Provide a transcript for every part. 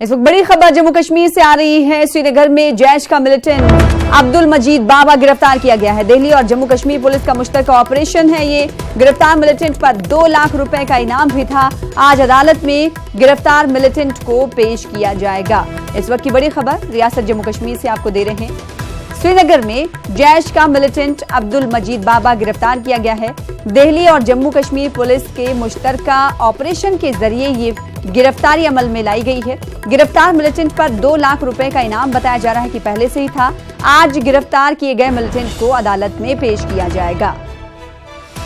इस वक्त बड़ी खबर जम्मू कश्मीर से आ रही है। श्रीनगर में जैश का मिलिटेंट अब्दुल मजीद बाबा गिरफ्तार किया गया है। दिल्ली और जम्मू कश्मीर पुलिस का मुश्तरका ऑपरेशन है ये। गिरफ्तार मिलिटेंट पर 2 लाख रुपए का इनाम भी था। आज अदालत में गिरफ्तार मिलिटेंट को पेश किया जाएगा। इस वक्त की बड़ी खबर रियासत जम्मू कश्मीर से आपको दे रहे हैं। श्रीनगर में जैश का मिलिटेंट अब्दुल मजीद बाबा गिरफ्तार किया गया है। दिल्ली और जम्मू कश्मीर पुलिस के मुश्तरका ऑपरेशन के जरिए ये गिरफ्तारी अमल में लाई गई है। गिरफ्तार मिलिटेंट पर 2 लाख रुपए का इनाम बताया जा रहा है कि पहले से ही था। आज गिरफ्तार किए गए मिलिटेंट को अदालत में पेश किया जाएगा।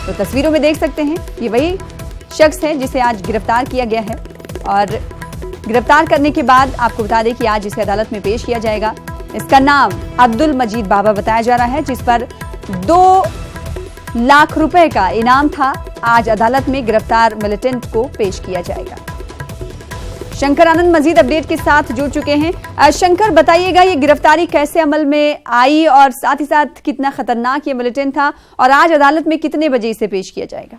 तो तस्वीरों में देख सकते हैं ये वही शख्स है जिसे आज गिरफ्तार किया गया है और गिरफ्तार करने के बाद आपको बता दें कि आज इसे अदालत में पेश किया जाएगा। इसका नाम अब्दुल मजीद बाबा बताया जा रहा है, जिस पर 2 लाख रुपए का इनाम था। आज अदालत में गिरफ्तार मिलिटेंट को पेश किया जाएगा। शंकर आनंद मजीद अपडेट के साथ जुड़ चुके हैं। शंकर, बताइएगा ये गिरफ्तारी कैसे अमल में आई और साथ ही साथ कितना खतरनाक ये मिलिटेंट था और आज अदालत में कितने बजे इसे पेश किया जाएगा?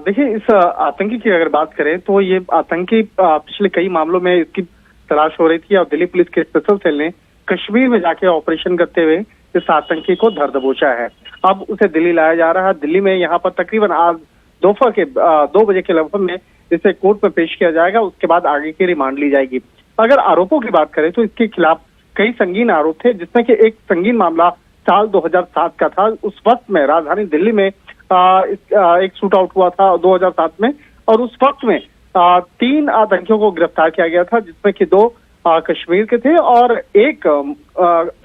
देखिए, इस आतंकी की अगर बात करें तो ये आतंकी पिछले कई मामलों में इसकी तलाश हो रही थी और दिल्ली पुलिस के स्पेशल सेल ने कश्मीर में जाके ऑपरेशन करते हुए इस आतंकी को धर दबोचा है। अब उसे दिल्ली लाया जा रहा है। दिल्ली में यहाँ पर तकरीबन आज दोपहर के 2 बजे के लगभग में इसे कोर्ट में पेश किया जाएगा। उसके बाद आगे की रिमांड ली जाएगी। अगर आरोपों की बात करें तो इसके खिलाफ कई संगीन आरोप थे, जिसमें कि एक संगीन मामला साल 2007 का था। उस वक्त में राजधानी दिल्ली में एक शूट आउट हुआ था 2007 में और उस वक्त में 3 आतंकियों को गिरफ्तार किया गया था, जिसमें कि 2 कश्मीर के थे और एक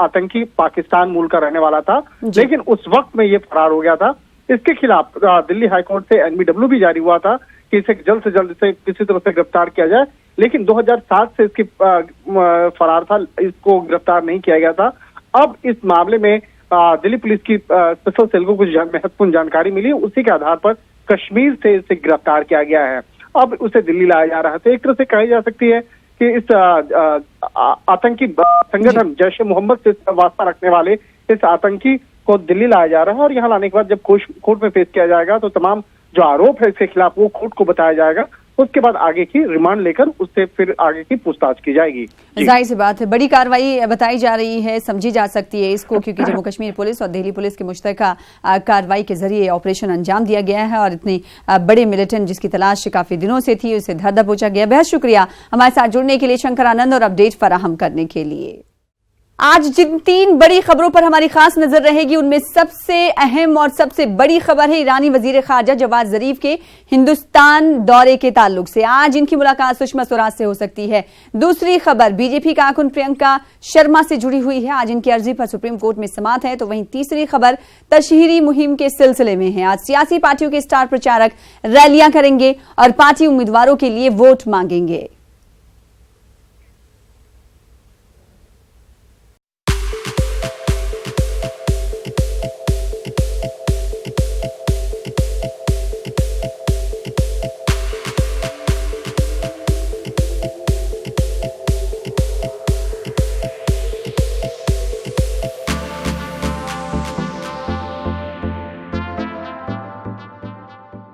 आतंकी पाकिस्तान मूल का रहने वाला था, लेकिन उस वक्त में ये फरार हो गया था। इसके खिलाफ दिल्ली हाईकोर्ट से NBW भी जारी हुआ था कि इसे जल्द से जल्द इसे किसी तरह से गिरफ्तार किया जाए, लेकिन 2007 से इसकी फरार था, इसको गिरफ्तार नहीं किया गया था। अब इस मामले में दिल्ली पुलिस की स्पेशल सेल को कुछ महत्वपूर्ण जानकारी मिली, उसी के आधार पर कश्मीर से इसे गिरफ्तार किया गया है। अब उसे दिल्ली लाया जा रहा है। तो एक तरह से कही जा सकती है कि इस आतंकी संगठन जैश ए मोहम्मद से वास्ता रखने वाले इस आतंकी को दिल्ली लाया जा रहा है और यहाँ लाने के बाद जब कोर्ट में पेश किया जाएगा तो तमाम जो आरोप है इसके खिलाफ वो कोर्ट को बताया जाएगा। उसके बाद आगे की रिमांड लेकर उससे फिर आगे की पूछताछ की जाएगी। जाहिर सी बात है, बड़ी कार्रवाई बताई जा रही है, समझी जा सकती है इसको, क्योंकि जम्मू कश्मीर पुलिस और दिल्ली पुलिस के मुश्तरका कार्रवाई के जरिए ऑपरेशन अंजाम दिया गया है और इतने बड़े मिलिटेंट जिसकी तलाश काफी दिनों से थी उसे धर दबोचा गया। बेहद शुक्रिया हमारे साथ जुड़ने के लिए शंकर आनंद और अपडेट फराहम करने के लिए। आज जिन 3 बड़ी खबरों पर हमारी खास नजर रहेगी उनमें सबसे अहम और सबसे बड़ी खबर है ईरानी वजीर खारजा जवाद जरीफ के हिंदुस्तान दौरे के ताल्लुक से। आज इनकी मुलाकात सुषमा स्वराज से हो सकती है। दूसरी खबर बीजेपी कारकुन प्रियंका शर्मा से जुड़ी हुई है। आज इनकी अर्जी पर सुप्रीम कोर्ट में समाअत है। तो वहीं तीसरी खबर तशहीरी मुहिम के सिलसिले में है। आज सियासी पार्टियों के स्टार प्रचारक रैलियां करेंगे और पार्टी उम्मीदवारों के लिए वोट मांगेंगे।